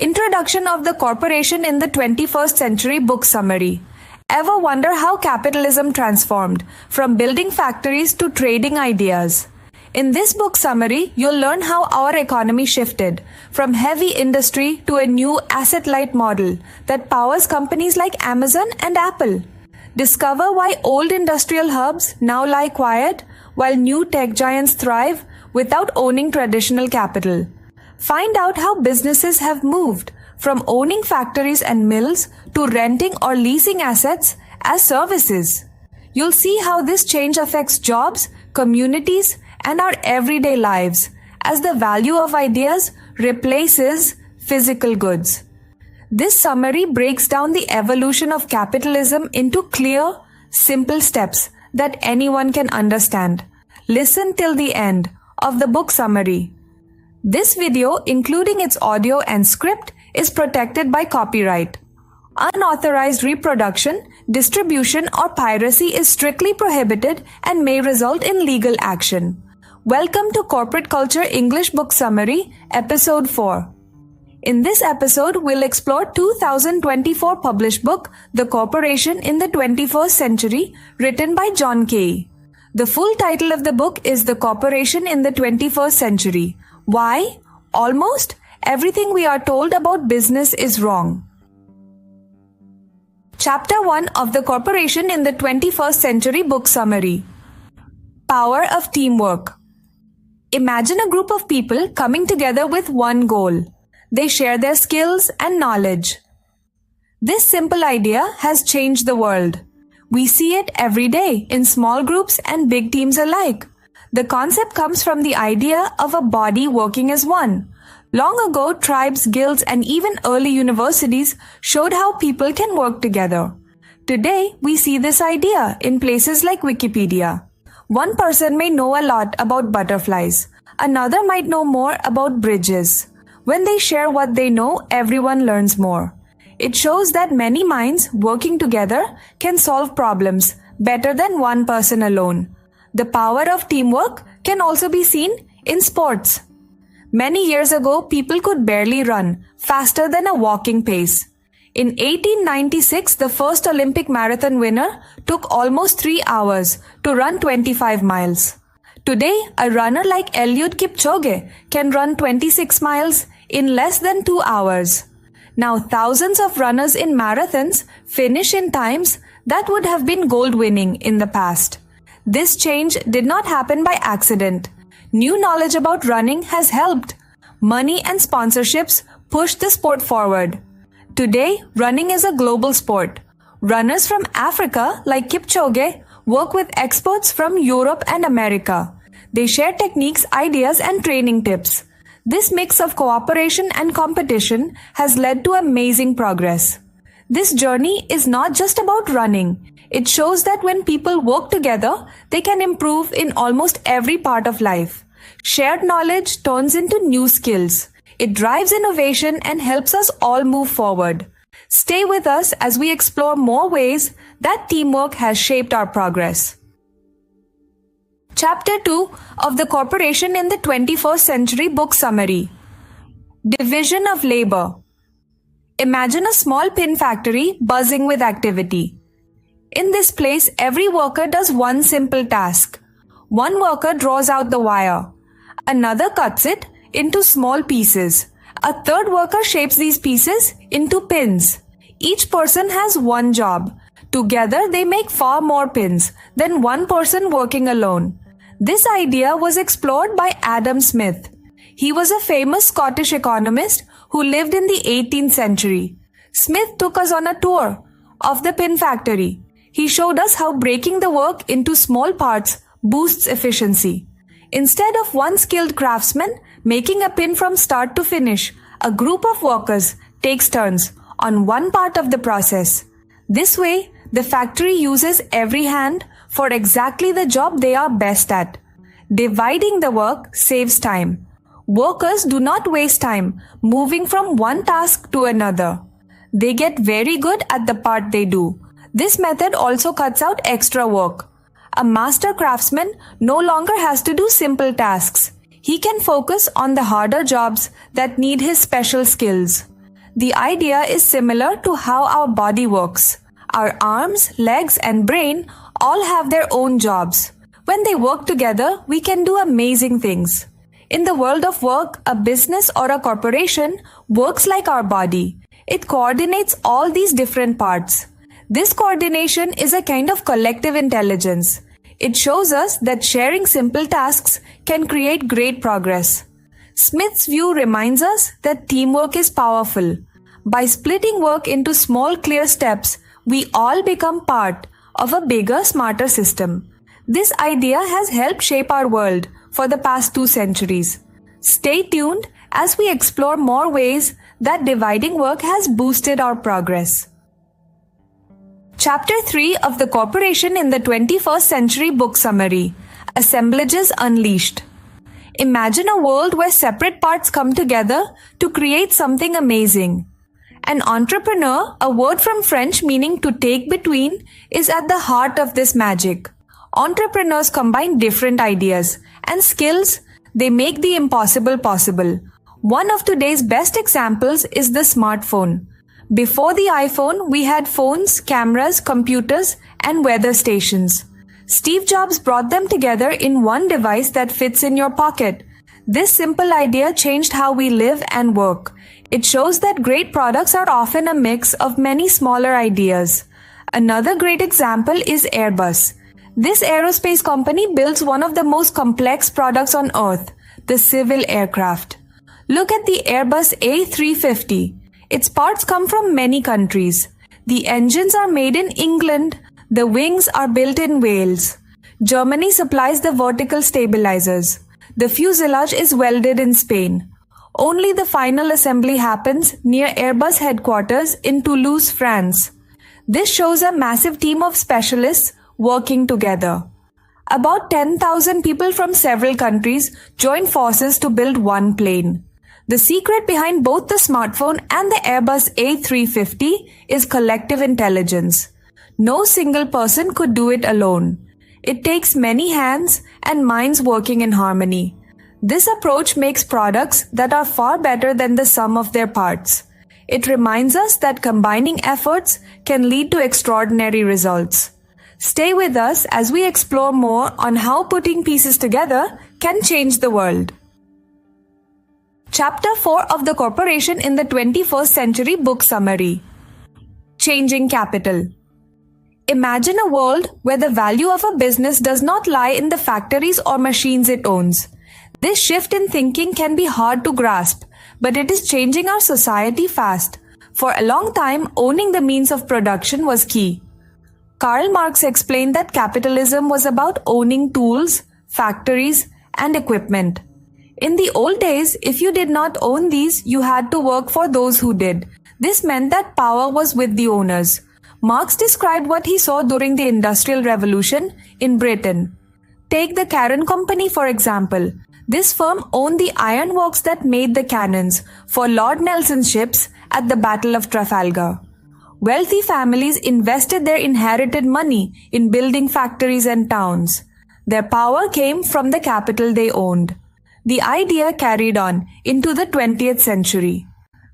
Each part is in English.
Introduction of the Corporation in the 21st Century book summary. Ever wonder how capitalism transformed from building factories to trading ideas? In this book summary, you'll learn how our economy shifted from heavy industry to a new asset-light model that powers companies like Amazon and Apple. Discover why old industrial hubs now lie quiet while new tech giants thrive without owning traditional capital. Find out how businesses have moved from owning factories and mills to renting or leasing assets as services. You'll see how this change affects jobs, communities, and our everyday lives as the value of ideas replaces physical goods. This summary breaks down the evolution of capitalism into clear, simple steps that anyone can understand. Listen till the end of the book summary. This video, including its audio and script, is protected by copyright. Unauthorized reproduction, distribution, or piracy is strictly prohibited and may result in legal action. Welcome to Corporate Culture English Book Summary, Episode 4. In this episode, we'll explore 2024 published book, The Corporation in the 21st Century, written by John Kay. The full title of the book is The Corporation in the 21st Century. Why? Almost everything we are told about business is wrong. Chapter 1 of The Corporation in the 21st Century book summary. Power of teamwork. Imagine a group of people coming together with one goal. They share their skills and knowledge. This simple idea has changed the world. We see it every day in small groups and big teams alike. The concept comes from the idea of a body working as one. Long ago, tribes, guilds, and even early universities showed how people can work together. Today, we see this idea in places like Wikipedia. One person may know a lot about butterflies. Another might know more about bridges. When they share what they know, everyone learns more. It shows that many minds working together can solve problems better than one person alone. The power of teamwork can also be seen in sports. Many years ago, people could barely run faster than a walking pace. In 1896, the first Olympic marathon winner took almost 3 hours to run 25 miles. Today, a runner like Eliud Kipchoge can run 26 miles in less than 2 hours. Now, thousands of runners in marathons finish in times that would have been gold-winning in the past. This change did not happen by accident. New knowledge about running has helped. Money and sponsorships push the sport forward. Today, running is a global sport. Runners from Africa, like Kipchoge, work with experts from Europe and America. They share techniques, ideas, and training tips. This mix of cooperation and competition has led to amazing progress. This journey is not just about running. It shows that when people work together, they can improve in almost every part of life. Shared knowledge turns into new skills. It drives innovation and helps us all move forward. Stay with us as we explore more ways that teamwork has shaped our progress. Chapter 2 of The Corporation in the 21st Century book summary. Division of labor. Imagine a small pin factory buzzing with activity. In this place, every worker does one simple task. One worker draws out the wire. Another cuts it into small pieces. A third worker shapes these pieces into pins. Each person has one job. Together, they make far more pins than one person working alone. This idea was explored by Adam Smith. He was a famous Scottish economist who lived in the 18th century. Smith took us on a tour of the pin factory. He showed us how breaking the work into small parts boosts efficiency. Instead of one skilled craftsman making a pin from start to finish, a group of workers takes turns on one part of the process. This way, the factory uses every hand for exactly the job they are best at. Dividing the work saves time. Workers do not waste time moving from one task to another. They get very good at the part they do. This method also cuts out extra work. A master craftsman no longer has to do simple tasks. He can focus on the harder jobs that need his special skills. The idea is similar to how our body works. Our arms, legs, and brain all have their own jobs. When they work together, we can do amazing things. In the world of work, a business or a corporation works like our body. It coordinates all these different parts. This coordination is a kind of collective intelligence. It shows us that sharing simple tasks can create great progress. Smith's view reminds us that teamwork is powerful. By splitting work into small, clear steps, we all become part of a bigger, smarter system. This idea has helped shape our world for the past 2 centuries. Stay tuned as we explore more ways that dividing work has boosted our progress. Chapter 3 of the Corporation in the 21st Century Book Summary: Assemblages Unleashed. Imagine a world where separate parts come together to create something amazing. An entrepreneur, a word from French meaning to take between, is at the heart of this magic. Entrepreneurs combine different ideas and skills. They make the impossible possible. One of today's best examples is the smartphone. Before the iPhone, we had phones, cameras, computers, and weather stations. Steve Jobs brought them together in one device that fits in your pocket. This simple idea changed how we live and work. It shows that great products are often a mix of many smaller ideas. Another great example is Airbus. This aerospace company builds one of the most complex products on Earth, the civil aircraft. Look at the Airbus A350. Its parts come from many countries. The engines are made in England. The wings are built in Wales. Germany supplies the vertical stabilizers. The fuselage is welded in Spain. Only the final assembly happens near Airbus headquarters in Toulouse, France. This shows a massive team of specialists working together. About 10,000 people from several countries join forces to build one plane. The secret behind both the smartphone and the Airbus A350 is collective intelligence. No single person could do it alone. It takes many hands and minds working in harmony. This approach makes products that are far better than the sum of their parts. It reminds us that combining efforts can lead to extraordinary results. Stay with us as we explore more on how putting pieces together can change the world. Chapter 4 of the Corporation in the 21st Century Book Summary: Changing Capital. Imagine a world where the value of a business does not lie in the factories or machines it owns. This shift in thinking can be hard to grasp, but it is changing our society fast. For a long time, owning the means of production was key. Karl Marx explained that capitalism was about owning tools, factories, and equipment. In the old days, if you did not own these, you had to work for those who did. This meant that power was with the owners. Marx described what he saw during the Industrial Revolution in Britain. Take the Carron Company, for example. This firm owned the ironworks that made the cannons for Lord Nelson's ships at the Battle of Trafalgar. Wealthy families invested their inherited money in building factories and towns. Their power came from the capital they owned. The idea carried on into the 20th century.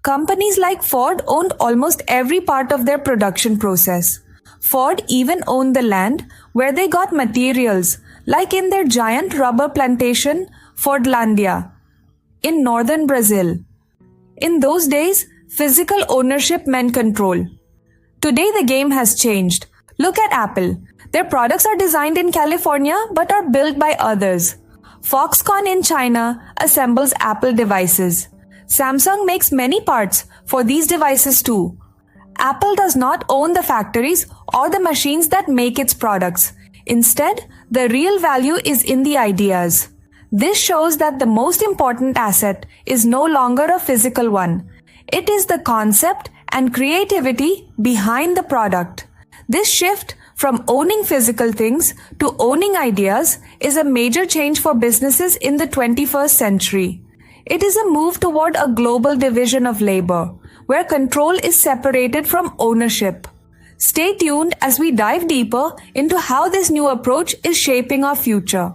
Companies like Ford owned almost every part of their production process. Ford even owned the land where they got materials, like in their giant rubber plantation, Fordlandia, in northern Brazil. In those days, physical ownership meant control. Today the game has changed. Look at Apple. Their products are designed in California but are built by others. Foxconn in China assembles Apple devices. Samsung makes many parts for these devices too. Apple does not own the factories or the machines that make its products. Instead, the real value is in the ideas. This shows that the most important asset is no longer a physical one. It is the concept and creativity behind the product. This shift from owning physical things to owning ideas is a major change for businesses in the 21st century. It is a move toward a global division of labor, where control is separated from ownership. Stay tuned as we dive deeper into how this new approach is shaping our future.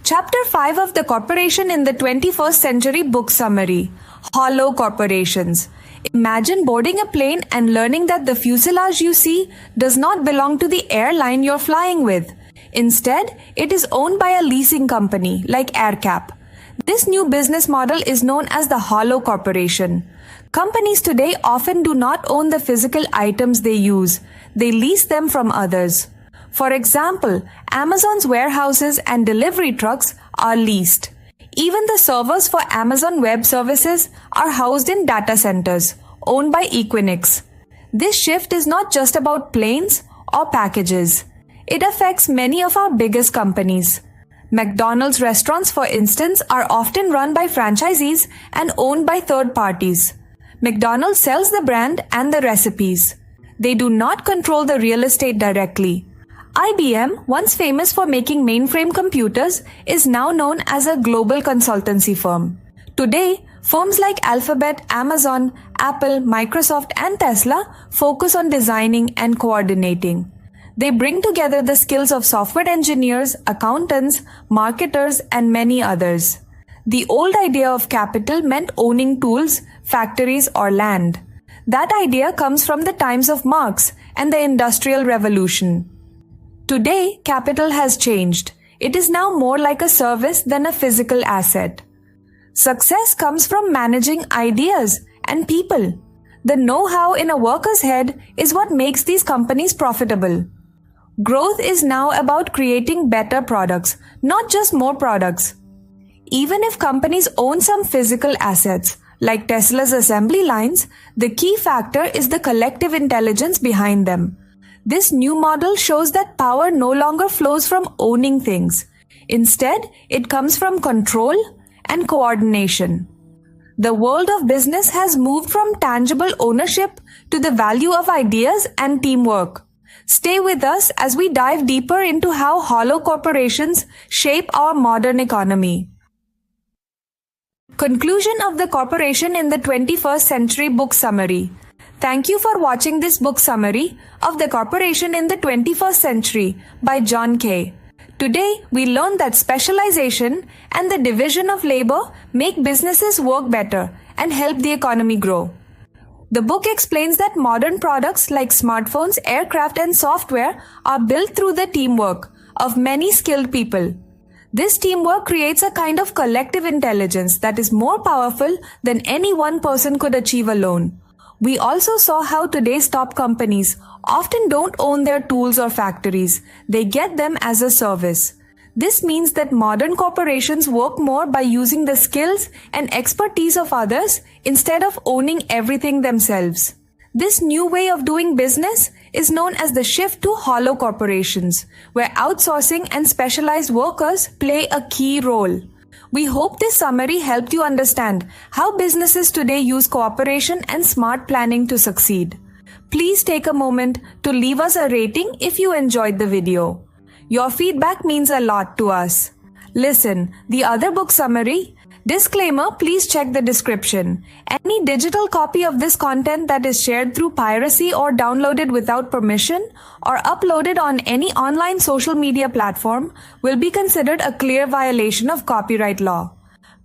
Chapter 5 of The Corporation in the 21st Century Book Summary. Hollow Corporations. Imagine boarding a plane and learning that the fuselage you see does not belong to the airline you're flying with. Instead, it is owned by a leasing company like AerCap. This new business model is known as the Hollow Corporation. Companies today often do not own the physical items they use. They lease them from others. For example, Amazon's warehouses and delivery trucks are leased. Even the servers for Amazon Web Services are housed in data centers owned by Equinix. This shift is not just about planes or packages. It affects many of our biggest companies. McDonald's restaurants, for instance, are often run by franchisees and owned by third parties. McDonald's sells the brand and the recipes. They do not control the real estate directly. IBM, once famous for making mainframe computers, is now known as a global consultancy firm. Today, firms like Alphabet, Amazon, Apple, Microsoft, and Tesla focus on designing and coordinating. They bring together the skills of software engineers, accountants, marketers, and many others. The old idea of capital meant owning tools, factories, or land. That idea comes from the times of Marx and the Industrial Revolution. Today, capital has changed. It is now more like a service than a physical asset. Success comes from managing ideas and people. The know-how in a worker's head is what makes these companies profitable. Growth is now about creating better products, not just more products. Even if companies own some physical assets, like Tesla's assembly lines, the key factor is the collective intelligence behind them. This new model shows that power no longer flows from owning things. Instead, it comes from control and coordination. The world of business has moved from tangible ownership to the value of ideas and teamwork. Stay with us as we dive deeper into how hollow corporations shape our modern economy. Conclusion of The Corporation in the 21st Century Book Summary. Thank you for watching this book summary of The Corporation in the 21st Century by John Kay. Today, we learned that specialization and the division of labor make businesses work better and help the economy grow. The book explains that modern products like smartphones, aircraft, and software are built through the teamwork of many skilled people. This teamwork creates a kind of collective intelligence that is more powerful than any one person could achieve alone. We also saw how today's top companies often don't own their tools or factories. They get them as a service. This means that modern corporations work more by using the skills and expertise of others instead of owning everything themselves. This new way of doing business is known as the shift to hollow corporations, where outsourcing and specialized workers play a key role. We hope this summary helped you understand how businesses today use cooperation and smart planning to succeed. Please take a moment to leave us a rating if you enjoyed the video. Your feedback means a lot to us. Listen, the other book summary. Disclaimer, please check the description. Any digital copy of this content that is shared through piracy or downloaded without permission or uploaded on any online social media platform will be considered a clear violation of copyright law.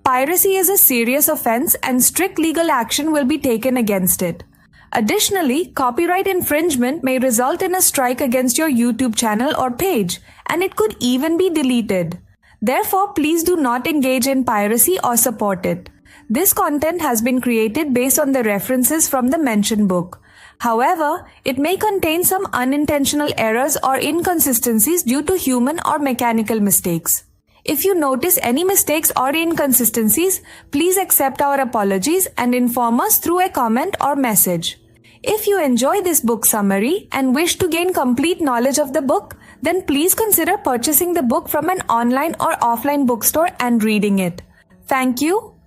Piracy is a serious offense and strict legal action will be taken against it. Additionally, copyright infringement may result in a strike against your YouTube channel or page, and it could even be deleted. Therefore, please do not engage in piracy or support it. This content has been created based on the references from the mentioned book. However, it may contain some unintentional errors or inconsistencies due to human or mechanical mistakes. If you notice any mistakes or inconsistencies, please accept our apologies and inform us through a comment or message. If you enjoy this book summary and wish to gain complete knowledge of the book, then please consider purchasing the book from an online or offline bookstore and reading it. Thank you.